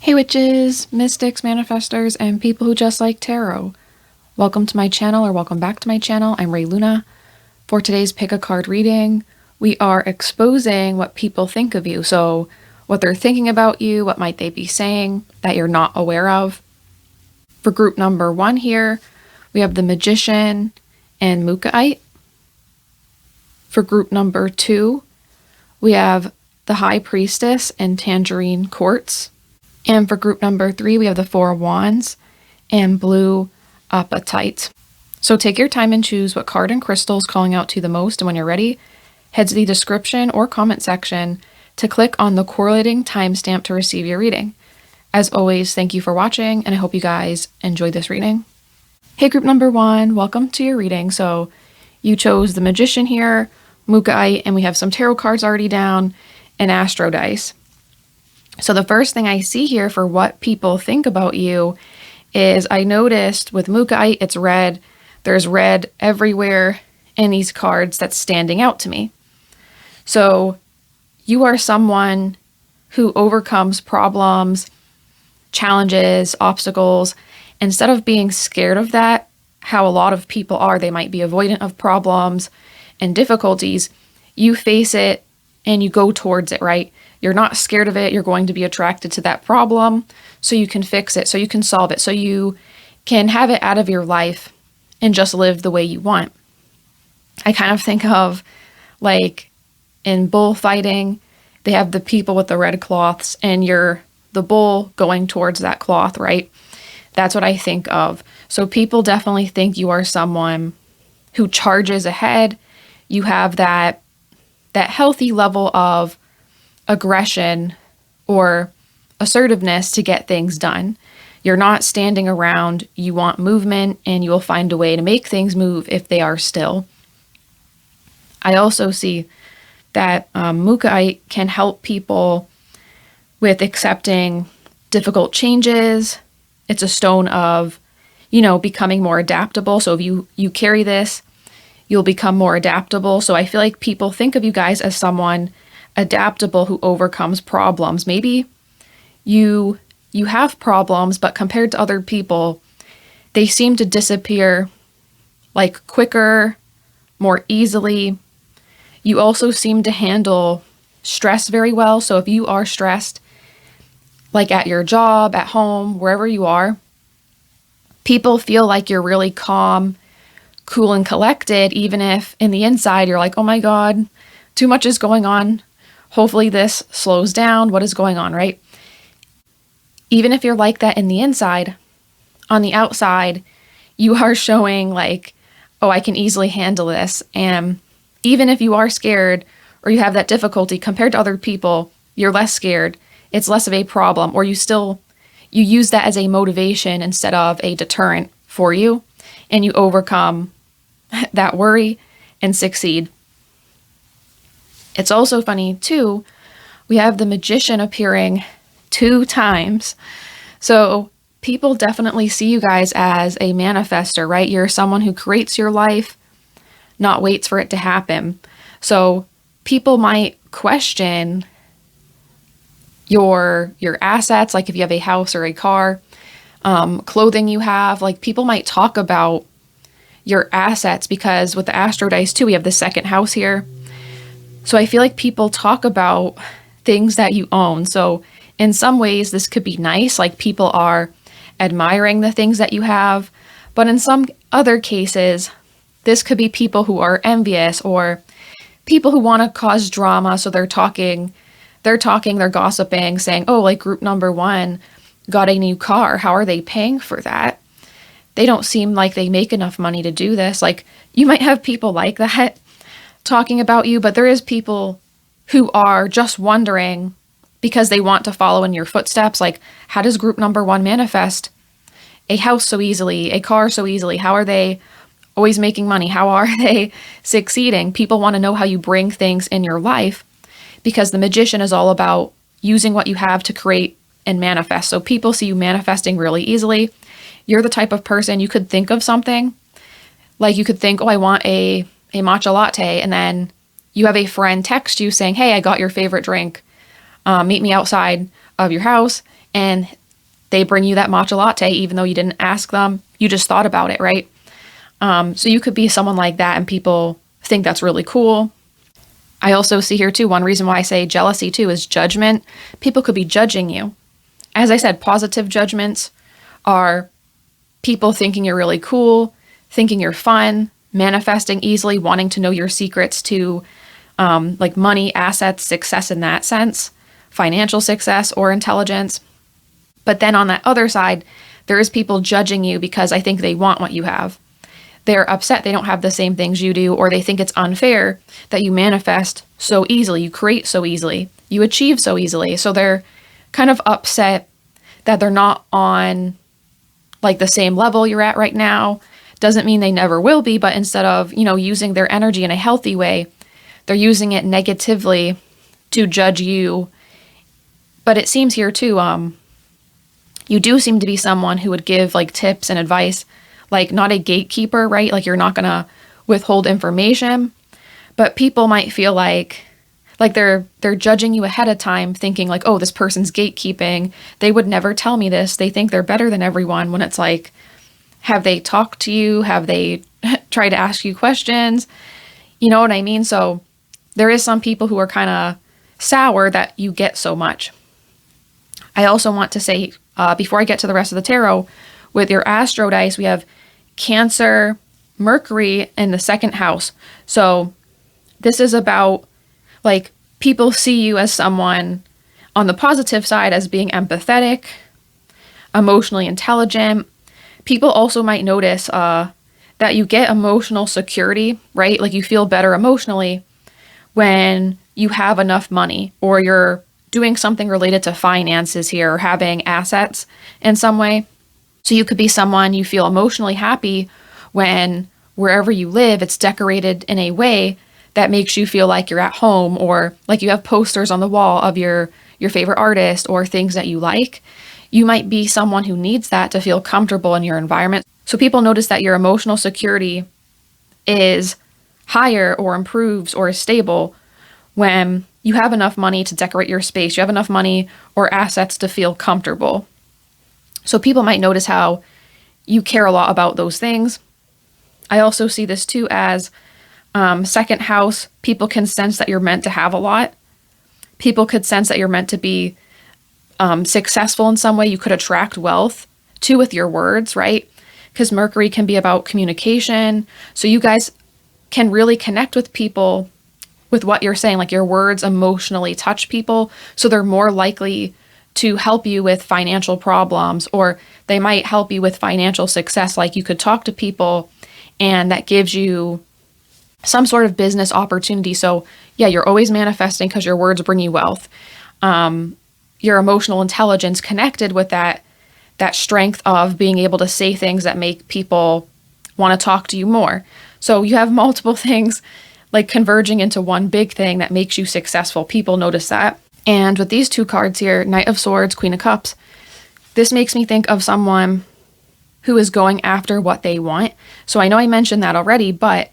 Hey witches, mystics, manifestors, and people who just like tarot. Welcome to my channel, or welcome back to my channel. I'm Ray Luna. For today's pick a card reading, we are exposing what people think of you. So what they're thinking about you, what might they be saying that you're not aware of. For group number 1 here, we have the Magician and Mookaite. For group number 2, we have the High Priestess and Tangerine Quartz. And for group number 3, we have the Four of Wands and blue Apatite. So take your time and choose what card and crystal is calling out to you the most. And when you're ready, head to the description or comment section to click on the correlating timestamp to receive your reading. As always, thank you for watching, and I hope you guys enjoyed this reading. Hey group number 1, welcome to your reading. So you chose the Magician here, Mookaite, and we have some tarot cards already down, and Astro dice. So the first thing I see here for what people think about you is I noticed with Mookaite, it's red. There's red everywhere in these cards that's standing out to me. So you are someone who overcomes problems, challenges, obstacles. Instead of being scared of that, how a lot of people are, they might be avoidant of problems and difficulties. You face it and you go towards it, right? You're not scared of it. You're going to be attracted to that problem so you can fix it, so you can solve it, so you can have it out of your life and just live the way you want. I kind of think of like in bullfighting, they have the people with the red cloths and you're the bull going towards that cloth, right? That's what I think of. So people definitely think you are someone who charges ahead. You have that healthy level of aggression or assertiveness to get things done. You're not standing around. You want movement, and you will find a way to make things move if they are still. I also see that Mookaite can help people with accepting difficult changes. It's a stone of, becoming more adaptable. So if you carry this, you'll become more adaptable. So I feel like people think of you guys as someone adaptable who overcomes problems. Maybe you have problems, but compared to other people, they seem to disappear like quicker, more easily. You also seem to handle stress very well. So if you are stressed, like at your job, at home, wherever you are, people feel like you're really calm, cool, and collected, even if in the inside you're like, oh my God, too much is going on. Hopefully this slows down. What is going on, right? Even if you're like that in the inside, on the outside, you are showing like, oh, I can easily handle this. And even if you are scared or you have that difficulty compared to other people, you're less scared. It's less of a problem, or you use that as a motivation instead of a deterrent for you, and you overcome that worry and succeed. It's also funny too, we have the Magician appearing 2 times. So people definitely see you guys as a manifester, right? You're someone who creates your life, not waits for it to happen. So people might question your assets, like if you have a house or a car, clothing you have, like people might talk about your assets, because with the Astro dice too, we have the second house here. So I feel like people talk about things that you own. So in some ways, this could be nice, like people are admiring the things that you have. But in some other cases, this could be people who are envious, or people who want to cause drama. So they're talking, they're gossiping, saying, oh, like group number 1 got a new car. How are they paying for that? They don't seem like they make enough money to do this. Like you might have people like that talking about you, but there is people who are just wondering because they want to follow in your footsteps. Like, how does group number 1 manifest a house so easily, a car so easily? How are they always making money? How are they succeeding? People want to know how you bring things in your life, because the Magician is all about using what you have to create and manifest. So people see you manifesting really easily. You're the type of person, you could think of something, like you could think, oh, I want a matcha latte, and then you have a friend text you saying, hey, I got your favorite drink, meet me outside of your house, and they bring you that matcha latte even though you didn't ask them. You just thought about it, right? So you could be someone like that and people think that's really cool. I also see here too, one reason why I say jealousy too is judgment. People could be judging you. As I said, positive judgments are people thinking you're really cool, thinking you're fun, manifesting easily, wanting to know your secrets to like money, assets, success in that sense, financial success or intelligence. But then on that other side, there is people judging you because I think they want what you have. They're upset they don't have the same things you do, or they think it's unfair that you manifest so easily, you create so easily, you achieve so easily. So they're kind of upset that they're not on like the same level you're at right now. Doesn't mean they never will be, but instead of, using their energy in a healthy way, they're using it negatively to judge you. But it seems here too, you do seem to be someone who would give like tips and advice, like not a gatekeeper, right? Like you're not going to withhold information, but people might feel like they're judging you ahead of time, thinking like, oh, this person's gatekeeping. They would never tell me this. They think they're better than everyone, when it's like, have they talked to you? Have they tried to ask you questions? You know what I mean? So there is some people who are kind of sour that you get so much. I also want to say, before I get to the rest of the tarot, with your astro dice, we have Cancer, Mercury in the second house. So this is about like people see you as someone on the positive side as being empathetic, emotionally intelligent. People also might notice that you get emotional security, right? Like you feel better emotionally when you have enough money, or you're doing something related to finances here, or having assets in some way. So you could be someone you feel emotionally happy when wherever you live, it's decorated in a way that makes you feel like you're at home, or like you have posters on the wall of your favorite artist or things that you like. You might be someone who needs that to feel comfortable in your environment. So people notice that your emotional security is higher or improves or is stable when you have enough money to decorate your space, you have enough money or assets to feel comfortable. So people might notice how you care a lot about those things. I also see this too as second house. People can sense that you're meant to have a lot. People could sense that you're meant to be successful in some way. You could attract wealth too with your words, right? Because Mercury can be about communication. So you guys can really connect with people with what you're saying. Like your words emotionally touch people. So they're more likely to help you with financial problems, or they might help you with financial success. Like you could talk to people and that gives you some sort of business opportunity. So yeah, you're always manifesting because your words bring you wealth. Your emotional intelligence connected with that strength of being able to say things that make people want to talk to you more. So you have multiple things like converging into one big thing that makes you successful. People notice that. And with these two cards here, Knight of Swords, Queen of Cups, this makes me think of someone who is going after what they want. So I know I mentioned that already, but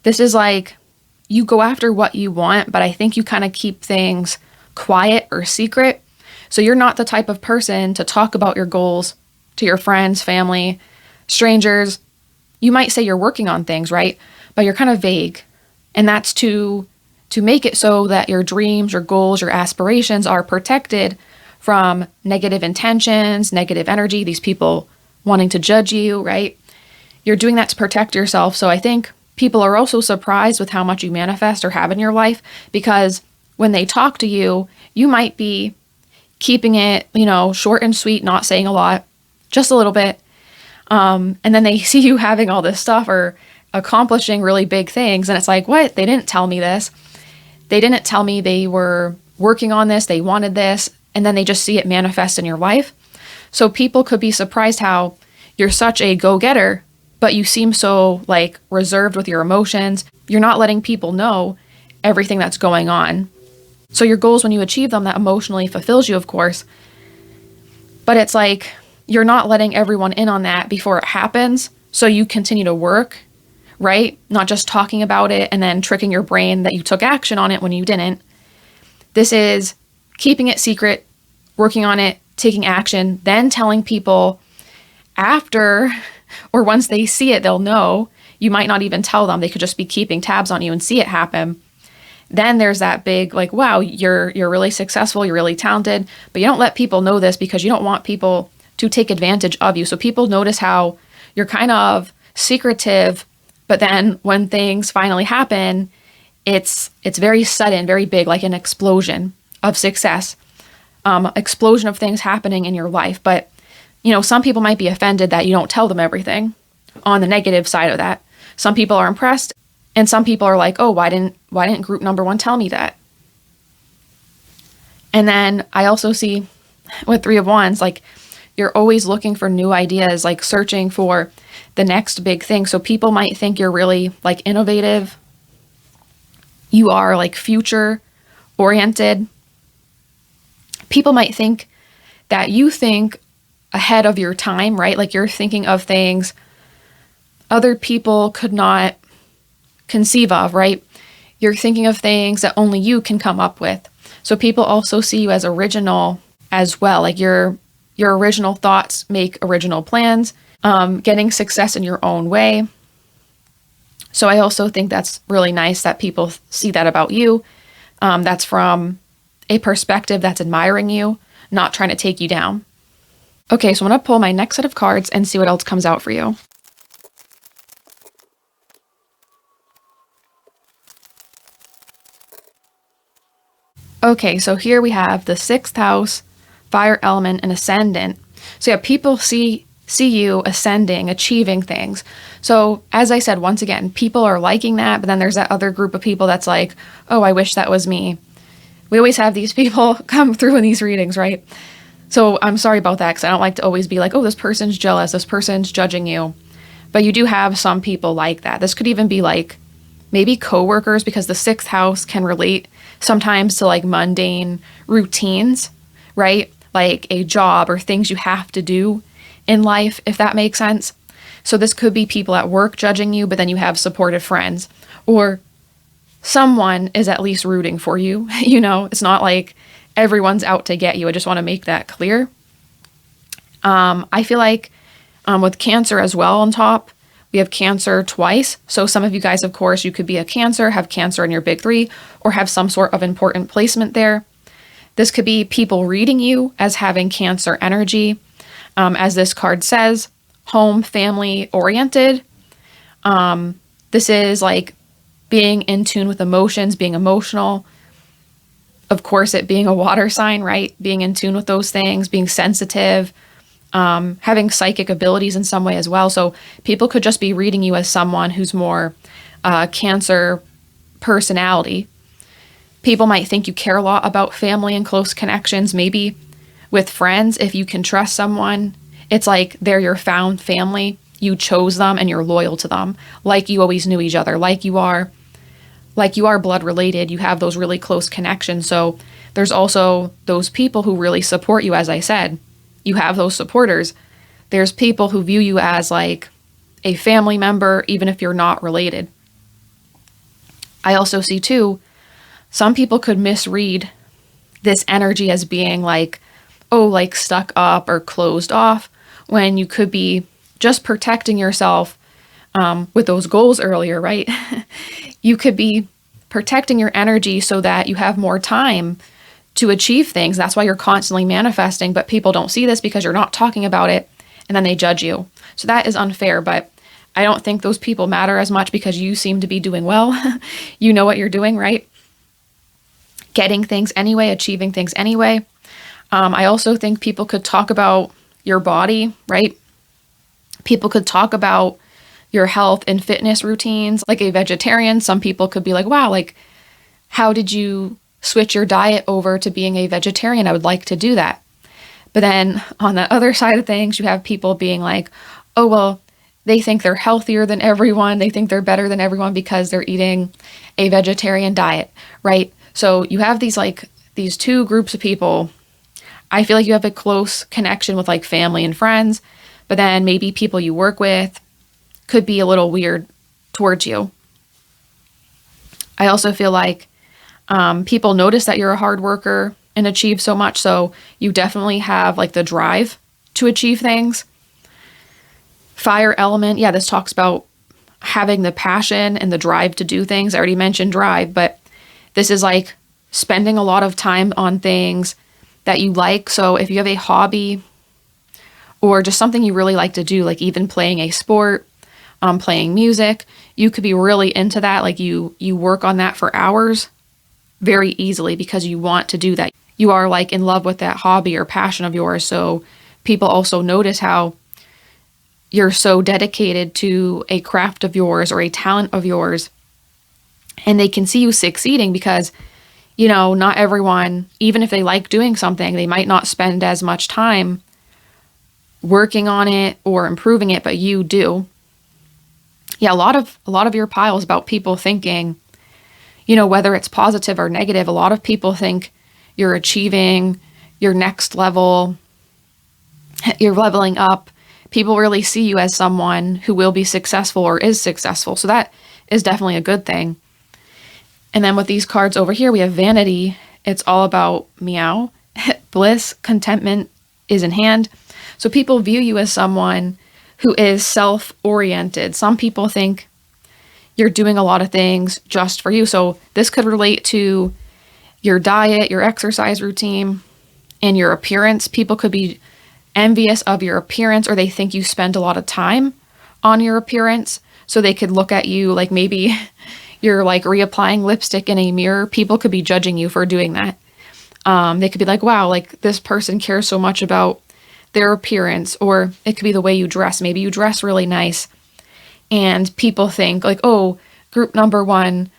this is like you go after what you want, but I think you kind of keep things quiet or secret. So you're not the type of person to talk about your goals to your friends, family, strangers. You might say you're working on things, right? But you're kind of vague. And that's to make it so that your dreams, your goals, your aspirations are protected from negative intentions, negative energy, these people wanting to judge you, right? You're doing that to protect yourself. So I think people are also surprised with how much you manifest or have in your life, because when they talk to you, you might be keeping it, short and sweet, not saying a lot, just a little bit. And then they see you having all this stuff or accomplishing really big things. And it's like, what? They didn't tell me this. They didn't tell me they were working on this. They wanted this. And then they just see it manifest in your life. So people could be surprised how you're such a go-getter, but you seem so like reserved with your emotions. You're not letting people know everything that's going on. So your goals, when you achieve them, that emotionally fulfills you, of course. But it's like you're not letting everyone in on that before it happens. So you continue to work, right? Not just talking about it and then tricking your brain that you took action on it when you didn't. This is keeping it secret, working on it taking action, then telling people after, or once they see it, they'll know. You might not even tell them. They could just be keeping tabs on you and see it happen. Then there's that big, like, wow, you're really successful, you're really talented, but you don't let people know this because you don't want people to take advantage of you. So people notice how you're kind of secretive, but then when things finally happen, it's very sudden, very big, like an explosion of success, explosion of things happening in your life. But, you know, some people might be offended that you don't tell them everything on the negative side of that. Some people are impressed, and some people are like, oh, why didn't group number 1 tell me that? And then I also see with 3 of Wands, like, you're always looking for new ideas, like searching for the next big thing. So people might think you're really like innovative. You are like future oriented. People might think that you think ahead of your time, right? Like you're thinking of things other people could not conceive of, right? You're thinking of things that only you can come up with. So people also see you as original as well. Like your original thoughts make original plans, getting success in your own way. So I also think that's really nice that people see that about you. That's from a perspective that's admiring you, not trying to take you down. Okay, so I'm going to pull my next set of cards and see what else comes out for you. Okay, so here we have the 6th house, fire element, and ascendant. So yeah, people see you ascending, achieving things. So as I said, once again, people are liking that, but then there's that other group of people that's like, oh, I wish that was me. We always have these people come through in these readings, right? So I'm sorry about that, because I don't like to always be like, oh, this person's jealous, this person's judging you. But you do have some people like that. This could even be like maybe coworkers, because the 6th house can relate sometimes to like mundane routines, right? Like a job or things you have to do in life, if that makes sense. So this could be people at work judging you, but then you have supportive friends, or someone is at least rooting for you. You know, it's not like everyone's out to get you. I just want to make that clear. I feel like with Cancer as well on top, we have Cancer twice. So some of you guys, of course, you could be a Cancer, have Cancer in your big 3, or have some sort of important placement there. This could be people reading you as having Cancer energy. As this card says, home, family oriented. This is like being in tune with emotions, being emotional. Of course, it being a water sign, right? Being in tune with those things, being sensitive, having psychic abilities in some way as well. So people could just be reading you as someone who's more Cancer personality. People might think you care a lot about family and close connections. Maybe with friends, if you can trust someone, it's like they're your found family. You chose them and you're loyal to them, like you always knew each other, like you are blood related. You have those really close connections. So there's also those people who really support you. As I said, you have those supporters. There's people who view you as like a family member, even if you're not related. I also see too, some people could misread this energy as being like, oh, like stuck up or closed off, when you could be just protecting yourself with those goals earlier, right? You could be protecting your energy so that you have more time to achieve things. That's why you're constantly manifesting, but people don't see this because you're not talking about it, and then they judge you. So that is unfair, but I don't think those people matter as much because you seem to be doing well. You know what you're doing, right? Getting things anyway, achieving things anyway. I also think people could talk about your body, right? People could talk about your health and fitness routines. Like a vegetarian, some people could be like, wow, like, how did you switch your diet over to being a vegetarian? I would like to do that. But then on the other side of things, you have people being like, oh, well, they think they're healthier than everyone. They think they're better than everyone because they're eating a vegetarian diet, right? So you have these two groups of people. I feel like you have a close connection with like family and friends, but then maybe people you work with could be a little weird towards you. I also feel like people notice that you're a hard worker. and achieve so much. So you definitely have like the drive to achieve things. Fire element. Yeah, this talks about having the passion and the drive to do things. I already mentioned drive, but this is like spending a lot of time on things that you like. So if you have a hobby or just something you really like to do, like even playing a sport, playing music, you could be really into that. Like you work on that for hours very easily because you want to do that. You are like in love with that hobby or passion of yours. So people also notice how you're so dedicated to a craft of yours or a talent of yours. And they can see you succeeding because, you know, not everyone, even if they like doing something, they might not spend as much time working on it or improving it, but you do. Yeah, a lot of your pile is about people thinking, you know, whether it's positive or negative, a lot of people think you're achieving your next level, you're leveling up. People really see you as someone who will be successful or is successful. So that is definitely a good thing. And then with these cards over here, we have vanity. It's all about meow. Bliss, contentment is in hand. So people view you as someone who is self-oriented. Some people think you're doing a lot of things just for you. So this could relate to your diet, your exercise routine, and your appearance. People could be envious of your appearance, or they think you spend a lot of time on your appearance. So they could look at you like maybe you're like reapplying lipstick in a mirror. People could be judging you for doing that. They could be like, wow, like this person cares so much about their appearance, or it could be the way you dress. Maybe you dress really nice and people think like, oh, group number 1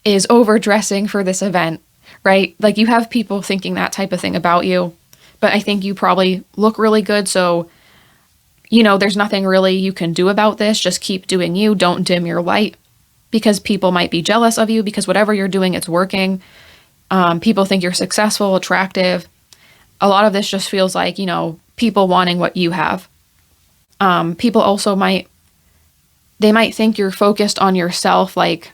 is overdressing for this event, right? Like you have people thinking that type of thing about you, but I think you probably look really good. So, you know, there's nothing really you can do about this. Just keep doing you. Don't dim your light because people might be jealous of you because whatever you're doing, it's working. People think you're successful, attractive. A lot of this just feels like, you know, people wanting what you have. People also might think you're focused on yourself, like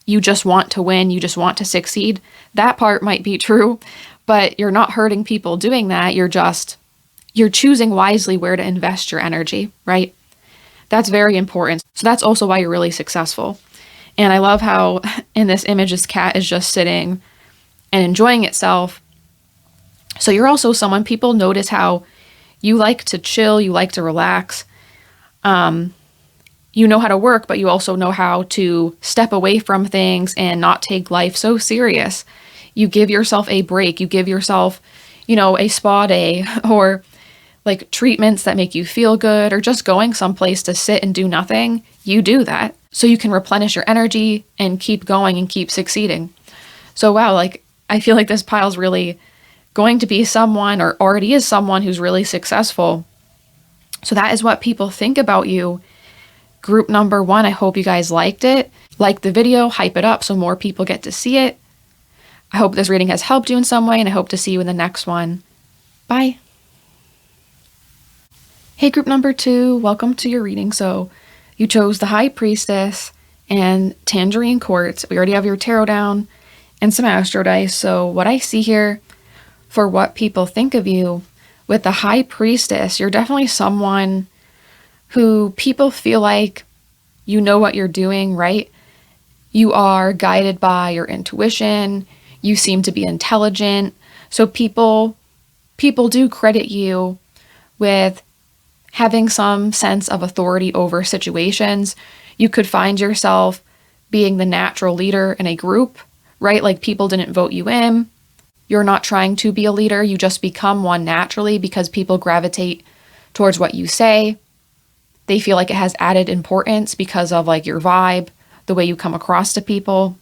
you just want to win, you just want to succeed. That part might be true, but you're not hurting people doing that. You're choosing wisely where to invest your energy, right? That's very important. So that's also why you're really successful. And I love how in this image, this cat is just sitting and enjoying itself. So you're also someone, people notice how you like to chill, you like to relax. You know how to work, but you also know how to step away from things and not take life so serious. You give yourself a break. You give yourself, you know, a spa day or like treatments that make you feel good, or just going someplace to sit and do nothing. You do that so you can replenish your energy and keep going and keep succeeding. So wow, like I feel like this pile's really going to be someone, or already is someone, who's really successful. So that is what people think about you. Group number 1, I hope you guys liked it. Like the video, hype it up so more people get to see it. I hope this reading has helped you in some way, and I hope to see you in the next one. Bye. Hey, group number 2, welcome to your reading. So you chose the High Priestess and Tangerine Quartz. We already have your tarot down and some astro dice. So what I see here for what people think of you with the High Priestess, you're definitely someone who people feel like you know what you're doing, right? You are guided by your intuition. You seem to be intelligent. So people do credit you with having some sense of authority over situations. You could find yourself being the natural leader in a group, right? Like people didn't vote you in. You're not trying to be a leader. You just become one naturally because people gravitate towards what you say. They feel like it has added importance because of like your vibe, the way you come across to people.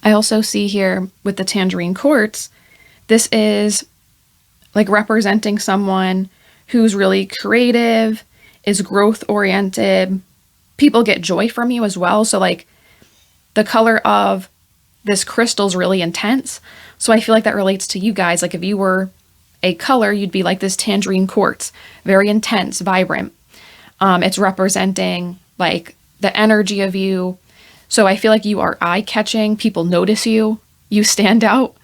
I also see here with the Tangerine Quartz, this is like representing someone who's really creative, is growth oriented. People get joy from you as well. So like the color of this crystal is really intense. So I feel like that relates to you guys. Like if you were a color, you'd be like this Tangerine Quartz, very intense, vibrant. It's representing like the energy of you. So I feel like you are eye-catching. People notice you. You stand out.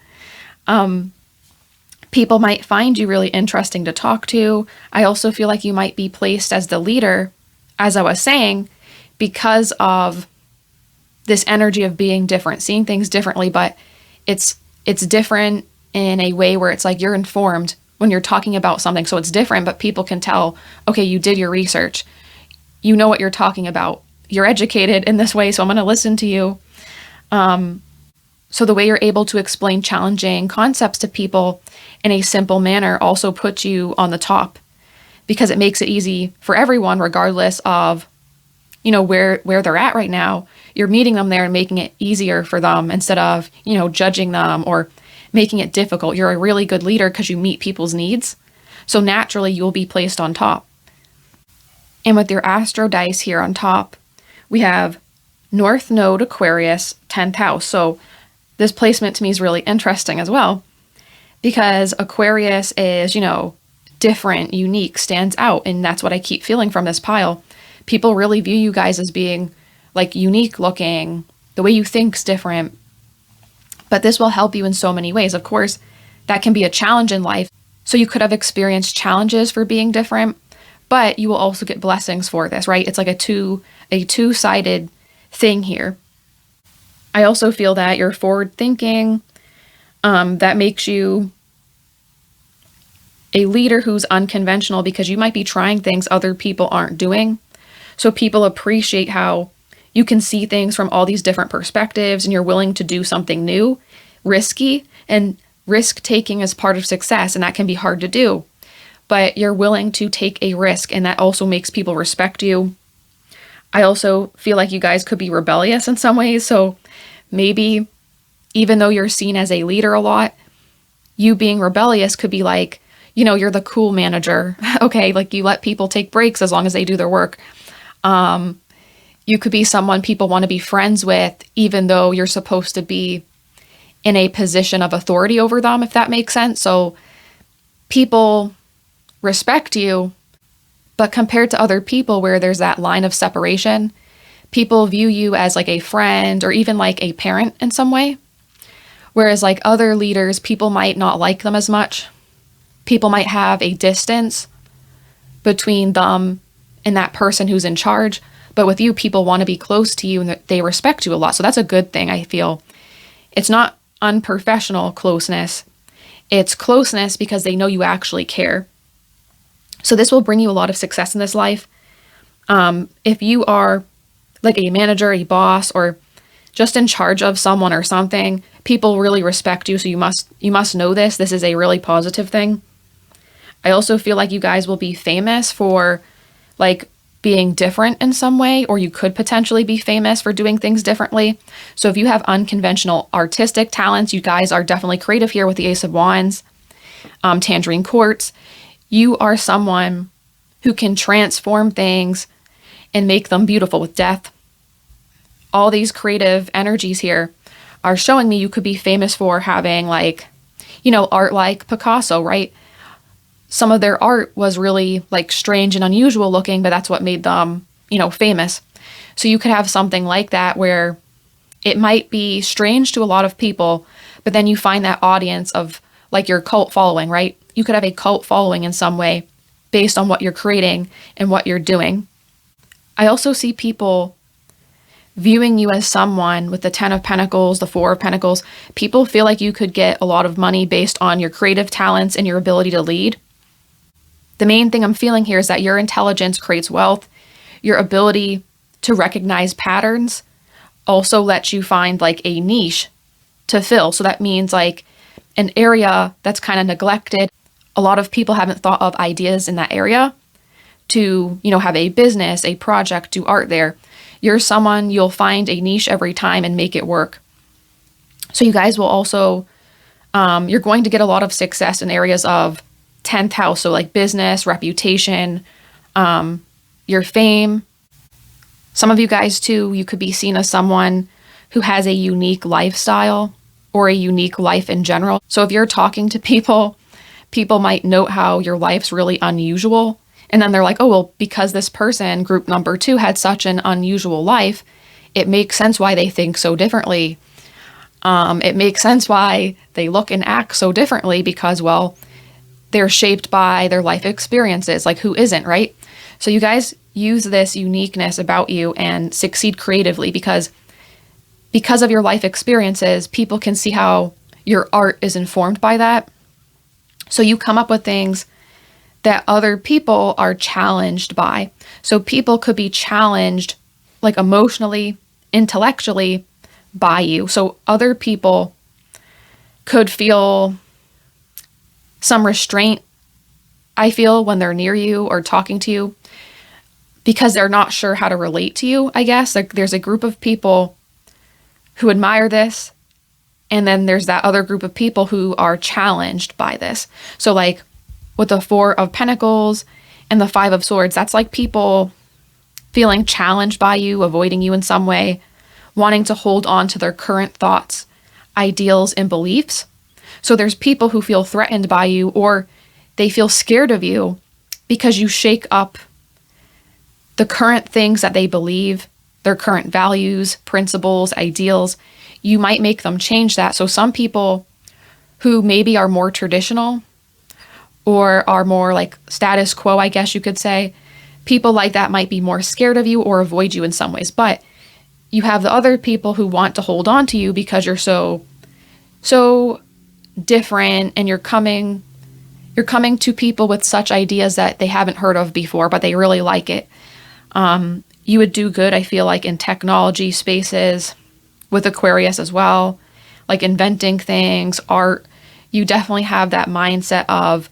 People might find you really interesting to talk to. I also feel like you might be placed as the leader, as I was saying, because of this energy of being different, seeing things differently, but it's different in a way where it's like you're informed when you're talking about something. So it's different, but people can tell, okay, you did your research. You know what you're talking about. You're educated in this way, so I'm going to listen to you. So the way you're able to explain challenging concepts to people in a simple manner also puts you on the top, because it makes it easy for everyone, regardless of, you know, where they're at right now. You're meeting them there and making it easier for them instead of, you know, judging them or making it difficult. You're a really good leader because you meet people's needs. So naturally, you'll be placed on top. And with your astro dice here on top, we have North Node Aquarius, 10th house. So this placement to me is really interesting as well, because Aquarius is, you know, different, unique, stands out. And that's what I keep feeling from this pile. People really view you guys as being like unique looking. The way you think's different. But this will help you in so many ways. Of course, that can be a challenge in life. So you could have experienced challenges for being different, but you will also get blessings for this, right? It's like a two-sided thing here. I also feel that you're forward thinking. That makes you a leader who's unconventional, because you might be trying things other people aren't doing. So people appreciate how you can see things from all these different perspectives, and you're willing to do something new, risky, and risk taking is part of success, and that can be hard to do. But you're willing to take a risk, and that also makes people respect you. I also feel like you guys could be rebellious in some ways. So maybe even though you're seen as a leader a lot, you being rebellious could be like, you know, you're the cool manager. Okay, like you let people take breaks as long as they do their work. You could be someone people want to be friends with, even though you're supposed to be in a position of authority over them, if that makes sense. So people respect you, but compared to other people where there's that line of separation, people view you as like a friend or even like a parent in some way. Whereas like other leaders, people might not like them as much. People might have a distance between them and that person who's in charge. But with you, people want to be close to you and they respect you a lot. So that's a good thing, I feel. It's not unprofessional closeness. It's closeness because they know you actually care. So this will bring you a lot of success in this life. If you are like a manager, a boss, or just in charge of someone or something, people really respect you. So you must know this. This is a really positive thing. I also feel like you guys will be famous for like being different in some way, or you could potentially be famous for doing things differently. So if you have unconventional artistic talents, you guys are definitely creative here with the Ace of Wands, Tangerine Quartz. You are someone who can transform things and make them beautiful with death. All these creative energies here are showing me you could be famous for having like, you know, art like Picasso, right? Some of their art was really like strange and unusual looking, but that's what made them, you know, famous. So you could have something like that where it might be strange to a lot of people, but then you find that audience of like your cult following, right? You could have a cult following in some way based on what you're creating and what you're doing. I also see people viewing you as someone with the 10 of Pentacles, the 4 of Pentacles. People feel like you could get a lot of money based on your creative talents and your ability to lead. The main thing I'm feeling here is that your intelligence creates wealth. Your ability to recognize patterns also lets you find like a niche to fill. So that means like an area that's kind of neglected. A lot of people haven't thought of ideas in that area to, you know, have a business, a project, do art there. You're someone, you'll find a niche every time and make it work. So you guys will also, you're going to get a lot of success in areas of 10th house. So like business, reputation, your fame. Some of you guys too, you could be seen as someone who has a unique lifestyle or a unique life in general. So if you're talking to people, people might note how your life's really unusual. And then they're like, oh, well, because this person, group number 2, had such an unusual life, it makes sense why they think so differently. It makes sense why they look and act so differently because, well, they're shaped by their life experiences. Like, who isn't, right? So you guys use this uniqueness about you and succeed creatively because of your life experiences, people can see how your art is informed by that. So you come up with things that other people are challenged by. So people could be challenged like emotionally, intellectually by you. So other people could feel some restraint, I feel, when they're near you or talking to you because they're not sure how to relate to you, I guess. Like there's a group of people who admire this, and then there's that other group of people who are challenged by this. So like with the Four of Pentacles and the Five of Swords, that's like people feeling challenged by you, avoiding you in some way, wanting to hold on to their current thoughts, ideals, and beliefs. So there's people who feel threatened by you, or they feel scared of you because you shake up the current things that they believe, their current values, principles, ideals. You might make them change that. So some people who maybe are more traditional or are more like status quo, I guess you could say, people like that might be more scared of you or avoid you in some ways. But you have the other people who want to hold on to you because you're so different, and you're coming to people with such ideas that they haven't heard of before, but they really like it. You would do good, I feel like, in technology spaces with Aquarius as well, like inventing things, art. You definitely have that mindset of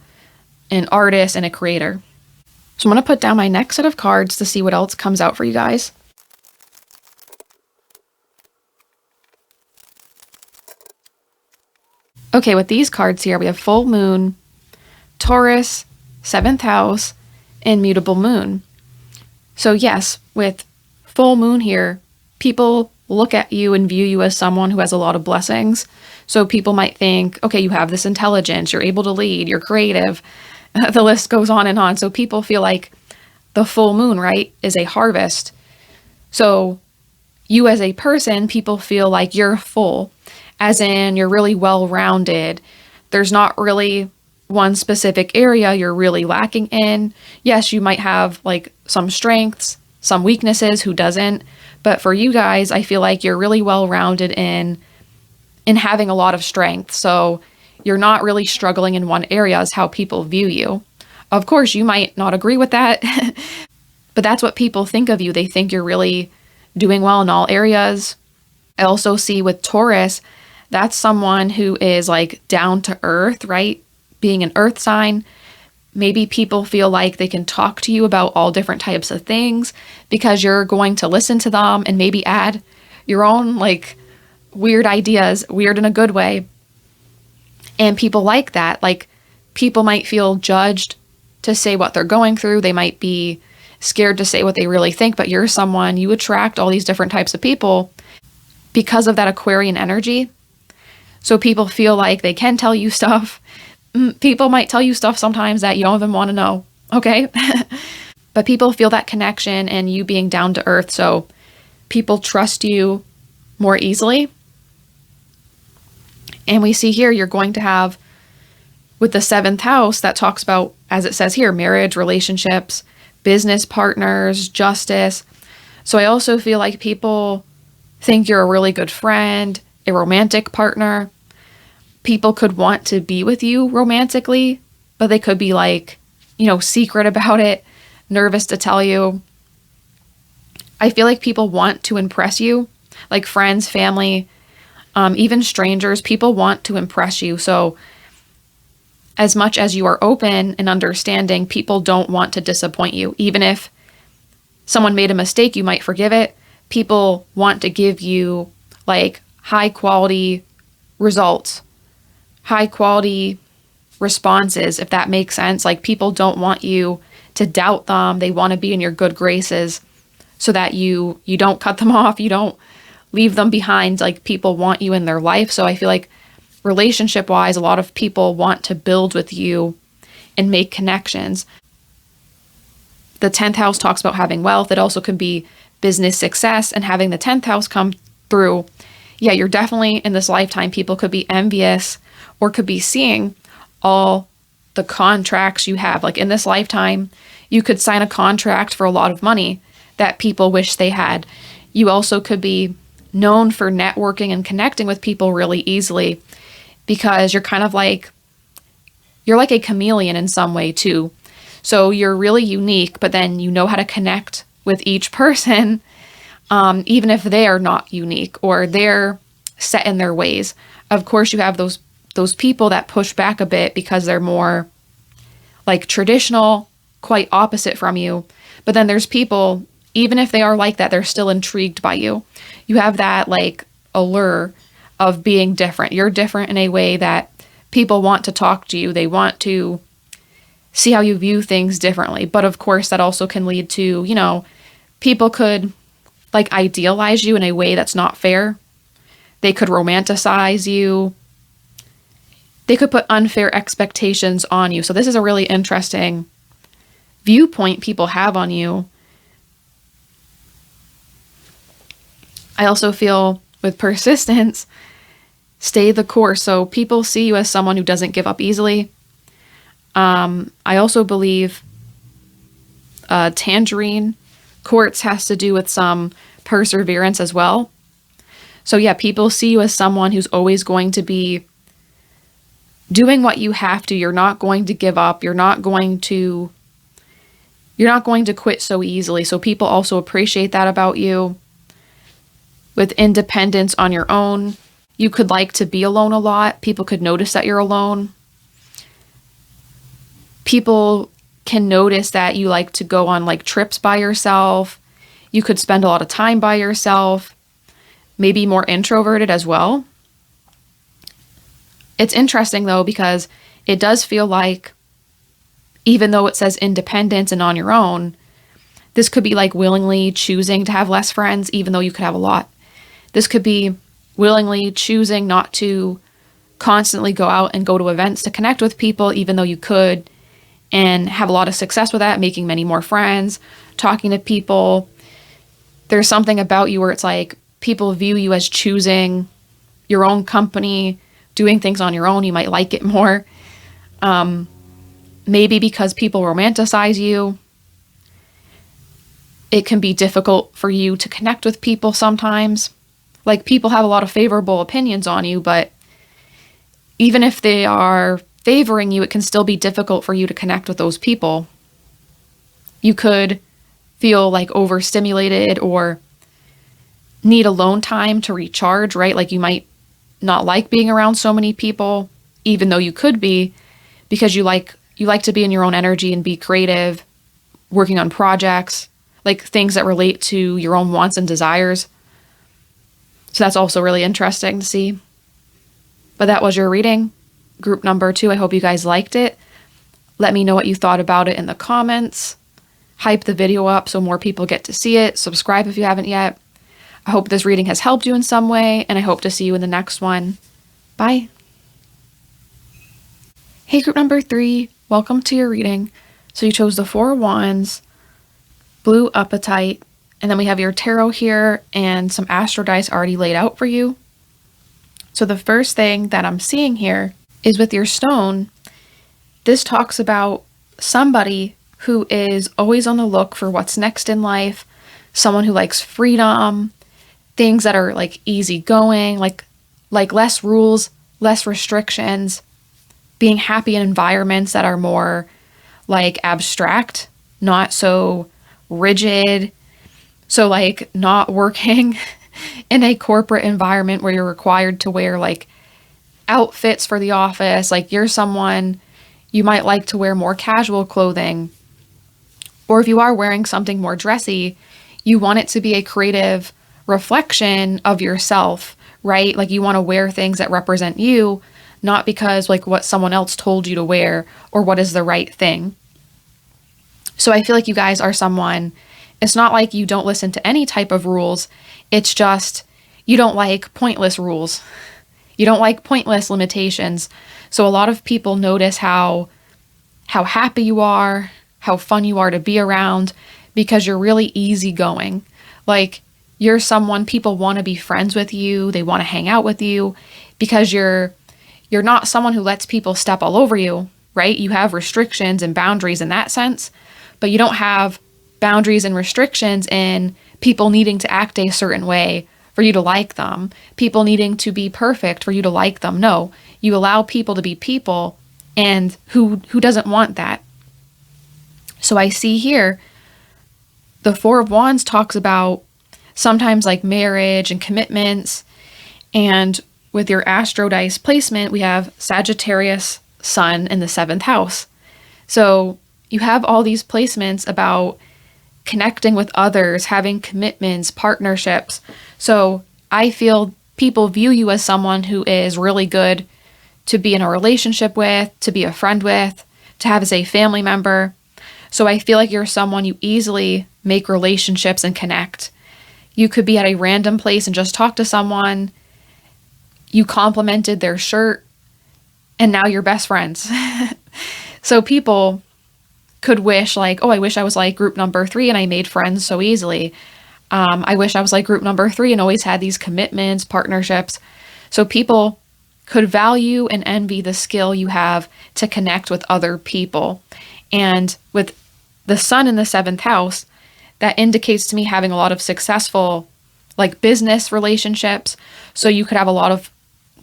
an artist and a creator. So I'm going to put down my next set of cards to see what else comes out for you guys. Okay, with these cards here, we have full moon, Taurus, 7th house, and mutable moon. So yes, with full moon here, people look at you and view you as someone who has a lot of blessings. So people might think, okay, you have this intelligence, you're able to lead, you're creative. The list goes on and on. So people feel like the full moon, right, is a harvest. So you as a person, people feel like you're full, as in you're really well-rounded. There's not really one specific area you're really lacking in. Yes, you might have like some strengths, some weaknesses, who doesn't? But for you guys, I feel like you're really well-rounded in having a lot of strength. So you're not really struggling in one area is how people view you. Of course, you might not agree with that, but that's what people think of you. They think you're really doing well in all areas. I also see with Taurus, that's someone who is like down to earth, right? Being an earth sign. Maybe people feel like they can talk to you about all different types of things because you're going to listen to them and maybe add your own like weird ideas, weird in a good way. And people like that. Like people might feel judged to say what they're going through. They might be scared to say what they really think, but you're someone, you attract all these different types of people because of that Aquarian energy. So people feel like they can tell you stuff. People might tell you stuff sometimes that you don't even want to know, okay? But people feel that connection and you being down to earth, so people trust you more easily. And we see here you're going to have, with the 7th house, that talks about, as it says here, marriage, relationships, business partners, justice. So I also feel like people think you're a really good friend, a romantic partner. People could want to be with you romantically, but they could be like, secret about it, nervous to tell you. I feel like people want to impress you, like friends, family, even strangers. People want to impress you. So as much as you are open and understanding, people don't want to disappoint you. Even if someone made a mistake, you might forgive it. People want to give you like high quality results, high quality responses, if that makes sense. Like people don't want you to doubt them. They want to be in your good graces so that you don't cut them off. You don't leave them behind. Like people want you in their life. So I feel like relationship wise, a lot of people want to build with you and make connections. The 10th house talks about having wealth. It also can be business success, and having the 10th house come through. yeah, you're definitely in this lifetime, people could be envious or could be seeing all the contracts you have. Like in this lifetime, you could sign a contract for a lot of money that people wish they had. You also could be known for networking and connecting with people really easily because you're kind of like, you're like a chameleon in some way too. So you're really unique, but then you know how to connect with each person, even if they are not unique or they're set in their ways. Of course, you have those people that push back a bit because they're more like traditional, quite opposite from you. But then there's people, even if they are like that, they're still intrigued by you. You have that like allure of being different. You're different in a way that people want to talk to you. They want to see how you view things differently. But of course, that also can lead to, you know, people could like idealize you in a way that's not fair. They could romanticize you. They could put unfair expectations on you. So this is a really interesting viewpoint people have on you. I also feel with persistence, stay the course. So people see you as someone who doesn't give up easily. I also believe Tangerine, Quartz has to do with some perseverance as well. So yeah, people see you as someone who's always going to be doing what you have to. You're not going to give up. You're not going to quit so easily. So people also appreciate that about you. With independence on your own, you could like to be alone a lot. People could notice that you're alone. People can notice that you like to go on like trips by yourself. You could spend a lot of time by yourself. Maybe more introverted as well. It's interesting though, because it does feel like, even though it says independence and on your own, this could be like willingly choosing to have less friends, even though you could have a lot. This could be willingly choosing not to constantly go out and go to events to connect with people, even though you could, and have a lot of success with that, making many more friends, talking to people. There's something about you where it's like people view you as choosing your own company, doing things on your own. You might like it more. Maybe because people romanticize you. It can be difficult for you to connect with people sometimes. Like people have a lot of favorable opinions on you, but even if they are favoring you, it can still be difficult for you to connect with those people. You could feel like overstimulated or need alone time to recharge, right? Like you might not like being around so many people, even though you could be, because you like to be in your own energy and be creative, working on projects, like things that relate to your own wants and desires. So that's also really interesting to see. But that was your reading, group number 2. I hope you guys liked it. Let me know what you thought about it in the comments. Hype the video up so more people get to see it. Subscribe if you haven't yet. I hope this reading has helped you in some way, and I hope to see you in the next one. Bye. Hey, group number 3, welcome to your reading. So you chose the 4 Wands, blue Apatite, and then we have your tarot here and some astro dice already laid out for you. So the first thing that I'm seeing here is with your stone, this talks about somebody who is always on the look for what's next in life, someone who likes freedom, things that are like easygoing, like less rules, less restrictions, being happy in environments that are more like abstract, not so rigid. So like not working in a corporate environment where you're required to wear like outfits for the office. Like you're someone, you might like to wear more casual clothing. Or if you are wearing something more dressy, you want it to be a creative reflection of yourself, right? Like you want to wear things that represent you, not because like what someone else told you to wear or what is the right thing. So I feel like you guys are someone, it's not like you don't listen to any type of rules. It's just you don't like pointless rules. You don't like pointless limitations. So a lot of people notice how happy you are, how fun you are to be around, because you're really easygoing. Like you're someone people want to be friends with you. They want to hang out with you because you're not someone who lets people step all over you, right? You have restrictions and boundaries in that sense, but you don't have boundaries and restrictions in people needing to act a certain way for you to like them, people needing to be perfect for you to like them. No, you allow people to be people, and who doesn't want that? So I see here, the Four of Wands talks about sometimes like marriage and commitments, and with your Astro Dice placement, we have Sagittarius Sun in the 7th house. So you have all these placements about connecting with others, having commitments, partnerships. So I feel people view you as someone who is really good to be in a relationship with, to be a friend with, to have as a family member. So I feel like you're someone you easily make relationships and connect. You could be at a random place and just talk to someone. You complimented their shirt, and now you're best friends. So people could wish like, oh, I wish I was like group number 3 and I made friends so easily. I wish I was like group number 3 and always had these commitments, partnerships. So people could value and envy the skill you have to connect with other people. And with the sun in the 7th house, that indicates to me having a lot of successful like business relationships. So you could have a lot of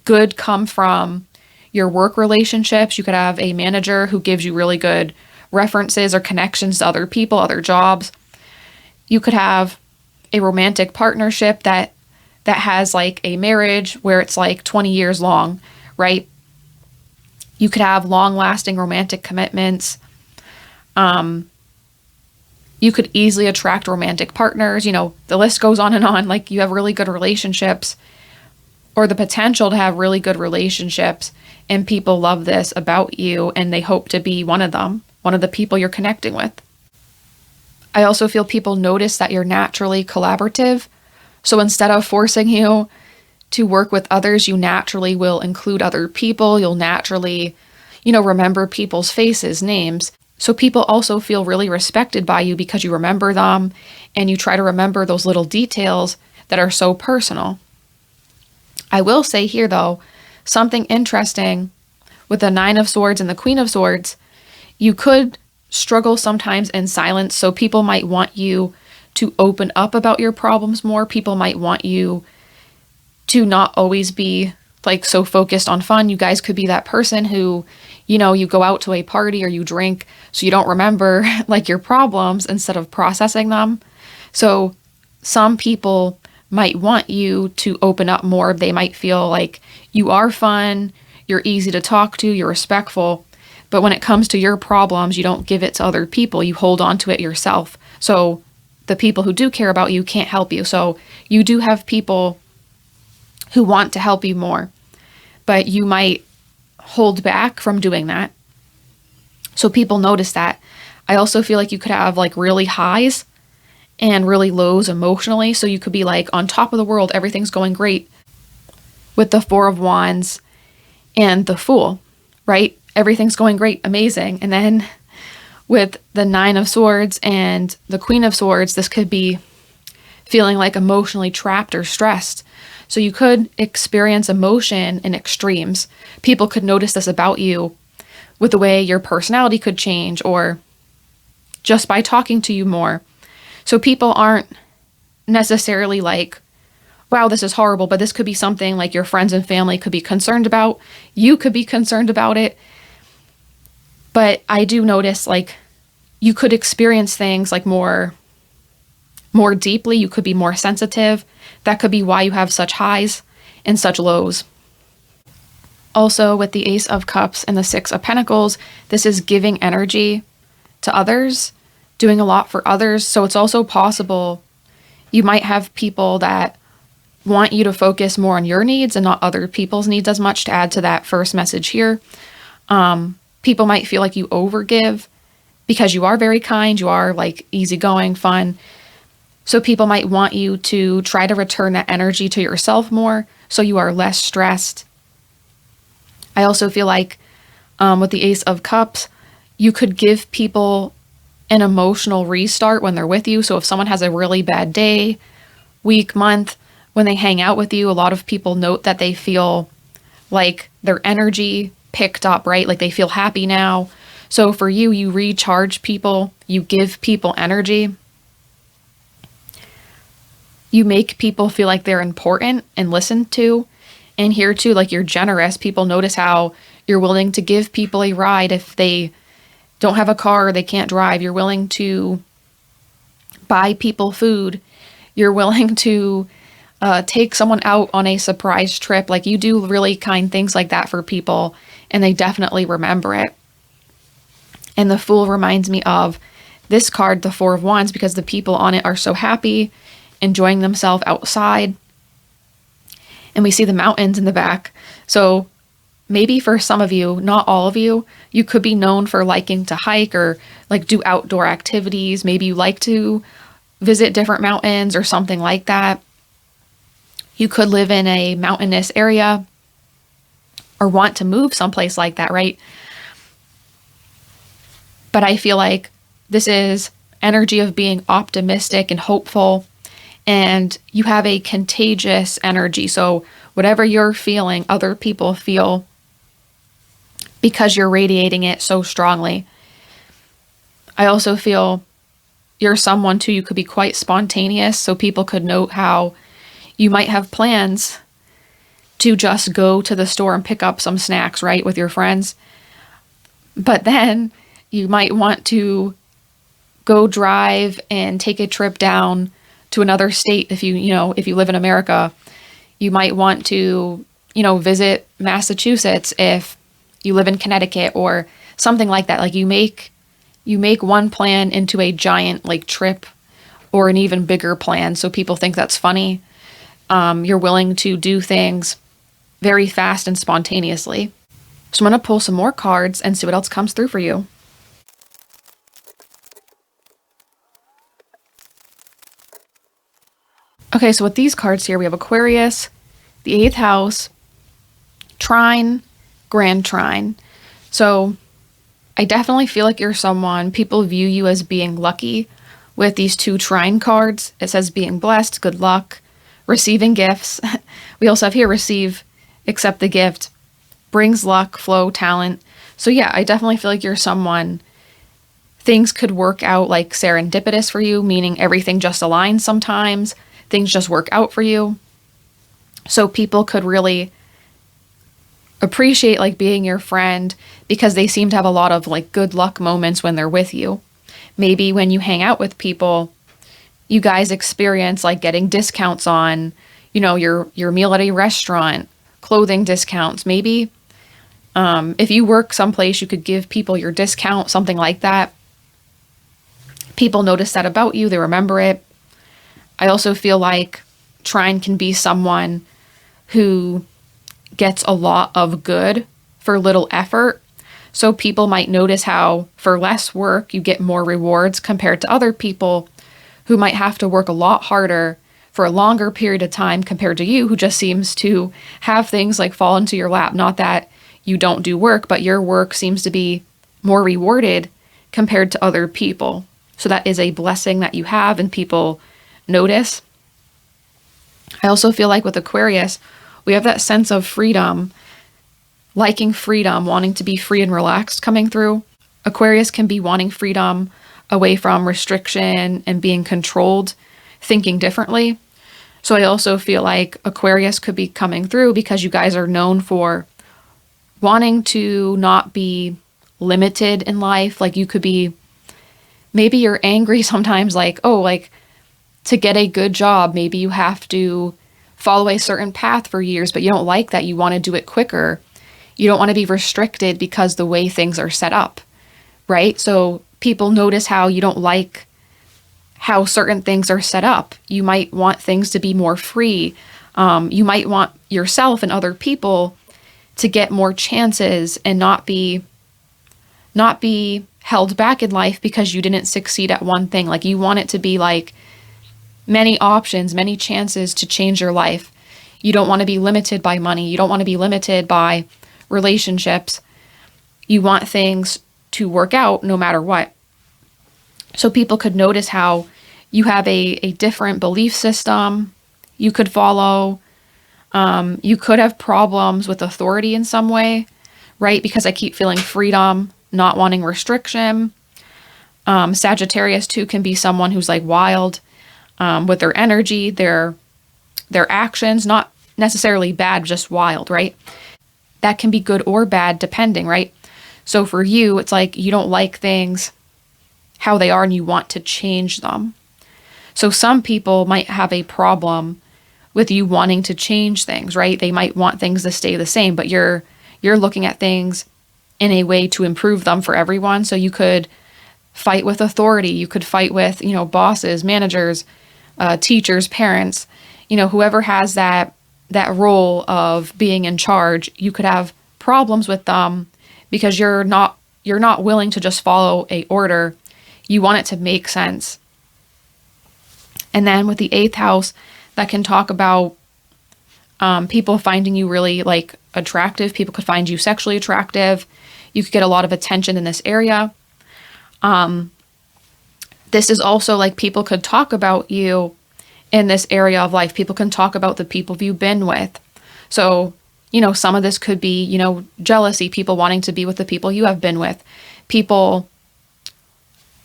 good come from your work relationships. You could have a manager who gives you really good references or connections to other people, other jobs. You could have a romantic partnership that has like a marriage where it's like 20 years long, right? You could have long-lasting romantic commitments. You could easily attract romantic partners. You know, the list goes on and on. Like you have really good relationships, or the potential to have really good relationships, and people love this about you and they hope to be one of them, one of the people you're connecting with. I also feel people notice that you're naturally collaborative. So instead of forcing you to work with others, you naturally will include other people. You'll naturally, remember people's faces, names. So people also feel really respected by you because you remember them and you try to remember those little details that are so personal. I will say here though, something interesting with the 9 of Swords and the Queen of Swords, you could struggle sometimes in silence. So people might want you to open up about your problems more. People might want you to not always be like so focused on fun. You guys could be that person who, you go out to a party or you drink so you don't remember like your problems instead of processing them. So some people might want you to open up more. They might feel like you are fun, you're easy to talk to, you're respectful. But when it comes to your problems, you don't give it to other people. You hold on to it yourself. So the people who do care about you can't help you. So you do have people who want to help you more, but you might hold back from doing that. So people notice that. I also feel like you could have like really highs and really lows emotionally. So you could be like on top of the world, everything's going great with the 4 of Wands and the Fool, right? Everything's going great, amazing. And then with the 9 of Swords and the Queen of Swords, this could be feeling like emotionally trapped or stressed. So you could experience emotion in extremes. People could notice this about you with the way your personality could change or just by talking to you more. So people aren't necessarily like, wow, this is horrible, but this could be something like your friends and family could be concerned about. You could be concerned about it. But I do notice like you could experience things like more deeply. You could be more sensitive. That could be why you have such highs and such lows. Also, with the Ace of Cups and the 6 of Pentacles, this is giving energy to others, doing a lot for others. So it's also possible you might have people that want you to focus more on your needs and not other people's needs as much, to add to that first message here. People might feel like you overgive because you are very kind, you are like easygoing, fun. So people might want you to try to return that energy to yourself more so you are less stressed. I also feel like with the Ace of Cups, you could give people an emotional restart when they're with you. So if someone has a really bad day week, month, when they hang out with you, a lot of people note that they feel like their energy picked up, right? Like they feel happy now. So for you, you recharge people, you give people energy. You make people feel like they're important and listened to. And here too, like you're generous. People notice how you're willing to give people a ride if they don't have a car or they can't drive. You're willing to buy people food. You're willing to take someone out on a surprise trip. Like you do really kind things like that for people, and they definitely remember it. And the Fool reminds me of this card, the Four of Wands, because the people on it are so happy, enjoying themselves outside. And we see the mountains in the back. So maybe for some of you, not all of you, you could be known for liking to hike or like do outdoor activities. Maybe you like to visit different mountains or something like that. You could live in a mountainous area or want to move someplace like that, right? But I feel like this is energy of being optimistic and hopeful, and you have a contagious energy. So whatever you're feeling, other people feel because you're radiating it so strongly. I also feel you're someone too, you could be quite spontaneous, so people could note how you might have plans to just go to the store and pick up some snacks, right, with your friends. But then you might want to go drive and take a trip down to another state. If you live in America, you might want to, visit Massachusetts if you live in Connecticut or something like that. Like you make one plan into a giant like trip or an even bigger plan. So people think that's funny. You're willing to do things very fast and spontaneously. So I'm going to pull some more cards and see what else comes through for you. Okay, so with these cards here, we have Aquarius, the 8th house, Trine, Grand Trine. So I definitely feel like you're someone, people view you as being lucky with these 2 Trine cards. It says being blessed, good luck, receiving gifts. We also have here receive, accept the gift, brings luck, flow, talent. So yeah, I definitely feel like you're someone, things could work out like serendipitous for you, meaning everything just aligns sometimes. Things just work out for you. So people could really appreciate like being your friend because they seem to have a lot of like good luck moments when they're with you. Maybe when you hang out with people, you guys experience like getting discounts on, your meal at a restaurant, clothing discounts. Maybe if you work someplace, you could give people your discount, something like that. People notice that about you. They remember it. I also feel like Trine can be someone who gets a lot of good for little effort. So people might notice how for less work, you get more rewards compared to other people who might have to work a lot harder for a longer period of time compared to you, who just seems to have things like fall into your lap. Not that you don't do work, but your work seems to be more rewarded compared to other people. So that is a blessing that you have and people notice. I also feel like with Aquarius, we have that sense of freedom, liking freedom, wanting to be free and relaxed coming through. Aquarius can be wanting freedom away from restriction and being controlled, thinking differently. So I also feel like Aquarius could be coming through because you guys are known for wanting to not be limited in life. Like you could be, maybe you're angry sometimes, like, oh, like to get a good job, maybe you have to follow a certain path for years, but you don't like that. You want to do it quicker. You don't want to be restricted because the way things are set up, right? So people notice how you don't like how certain things are set up. You might want things to be more free. You might want yourself and other people to get more chances and not be held back in life because you didn't succeed at one thing. Like you want it to be like many options, many chances to change your life. You don't want to be limited by money. You don't want to be limited by relationships. You want things to work out no matter what. So people could notice how you have a different belief system you could follow. You could have problems with authority in some way, right? Because I keep feeling freedom, not wanting restriction. Sagittarius too can be someone who's like wild with their energy, their actions, not necessarily bad, just wild, right? That can be good or bad depending, right? So for you, it's like you don't like things how they are and you want to change them. So some people might have a problem with you wanting to change things, right? They might want things to stay the same, but you're looking at things in a way to improve them for everyone. So you could fight with authority. You could fight with, bosses, managers, teachers, parents, whoever has that role of being in charge. You could have problems with them because you're not willing to just follow a order. You want it to make sense. And then with the 8th house, that can talk about people finding you really like attractive. People could find you sexually attractive. You could get a lot of attention in this area. This is also like people could talk about you in this area of life. People can talk about the people you've been with. So, some of this could be, jealousy, people wanting to be with the people you have been with, people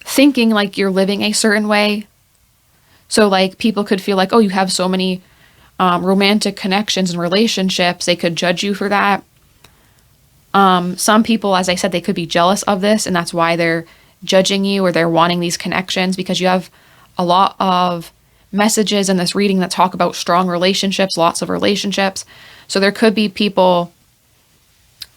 thinking like you're living a certain way. So like people could feel like, oh, you have so many romantic connections and relationships. They could judge you for that. Some people, as I said, they could be jealous of this and that's why they're judging you or they're wanting these connections because you have a lot of messages in this reading that talk about strong relationships, lots of relationships. So there could be people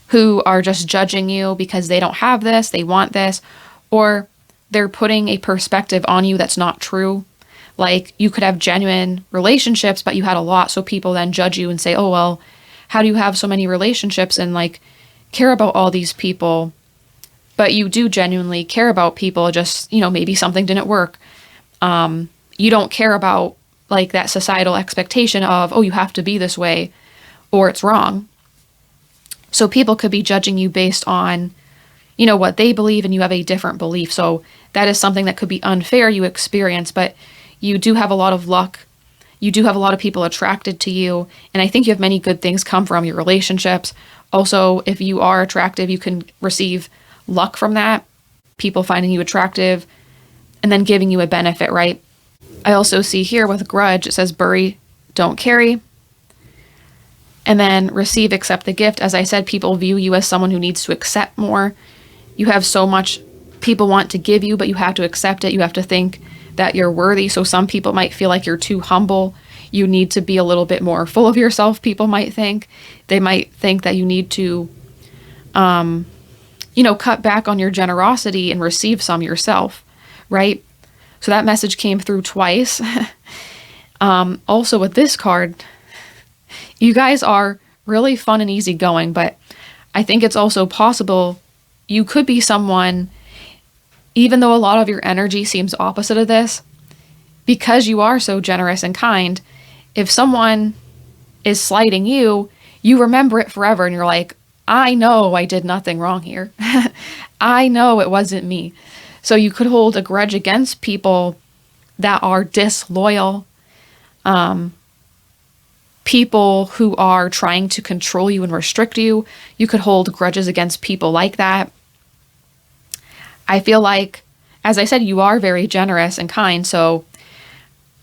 who are just judging you because they don't have this, they want this, or they're putting a perspective on you that's not true. Like you could have genuine relationships, but you had a lot. So people then judge you and say, oh, well, how do you have so many relationships and like care about all these people? But you do genuinely care about people. Just, maybe something didn't work. You don't care about like that societal expectation of, oh, you have to be this way or it's wrong. So people could be judging you based on, what they believe and you have a different belief. So that is something that could be unfair you experience, but you do have a lot of luck. You do have a lot of people attracted to you. And I think you have many good things come from your relationships. Also, if you are attractive, you can receive luck from that. People finding you attractive and then giving you a benefit, right? I also see here with grudge, it says bury, don't carry. And then receive, accept the gift. As I said, people view you as someone who needs to accept more. You have so much people want to give you, but you have to accept it. You have to think that you're worthy. So some people might feel like you're too humble. You need to be a little bit more full of yourself, people might think. They might think that you need to, cut back on your generosity and receive some yourself, right? So that message came through twice. Also with this card, you guys are really fun and easygoing, but I think it's also possible you could be someone, even though a lot of your energy seems opposite of this, because you are so generous and kind, if someone is slighting you, you remember it forever and you're like, I know I did nothing wrong here. I know it wasn't me. So you could hold a grudge against people that are disloyal, people who are trying to control you and restrict you. You could hold grudges against people like that. I feel like, as I said, you are very generous and kind, so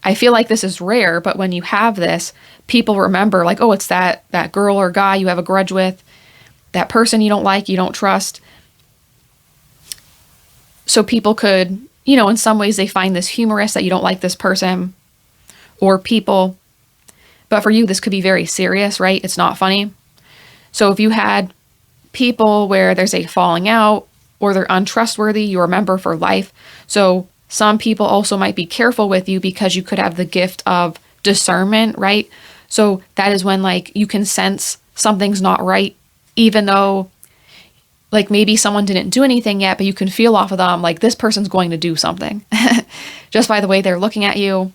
I feel like this is rare, but when you have this, people remember like, oh, it's that girl or guy you have a grudge with, that person you don't like, you don't trust. So people could, in some ways they find this humorous that you don't like this person or people, but for you, this could be very serious, right? It's not funny. So if you had people where there's a falling out, or they're untrustworthy, you remember for life. So some people also might be careful with you because you could have the gift of discernment, right? So that is when like you can sense something's not right, even though like maybe someone didn't do anything yet, but you can feel off of them like this person's going to do something just by the way they're looking at you,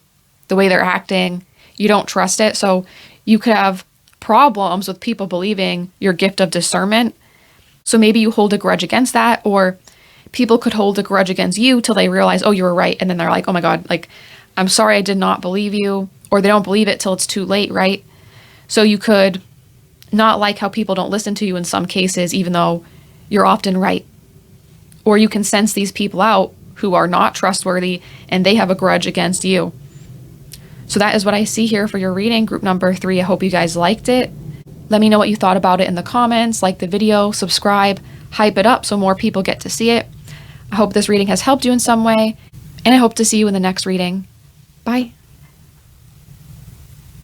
the way they're acting. You don't trust it. So you could have problems with people believing your gift of discernment. So maybe you hold a grudge against that, or people could hold a grudge against you till they realize, oh, you were right. And then they're like, oh my God, like I'm sorry I did not believe you, or they don't believe it till it's too late, right? So you could not like how people don't listen to you in some cases, even though you're often right. Or you can sense these people out who are not trustworthy and they have a grudge against you. So that is what I see here for your reading, group number 3. I hope you guys liked it. Let me know what you thought about it in the comments. Like the video, subscribe, hype it up so more people get to see it. I hope this reading has helped you in some way, and I hope to see you in the next reading. Bye.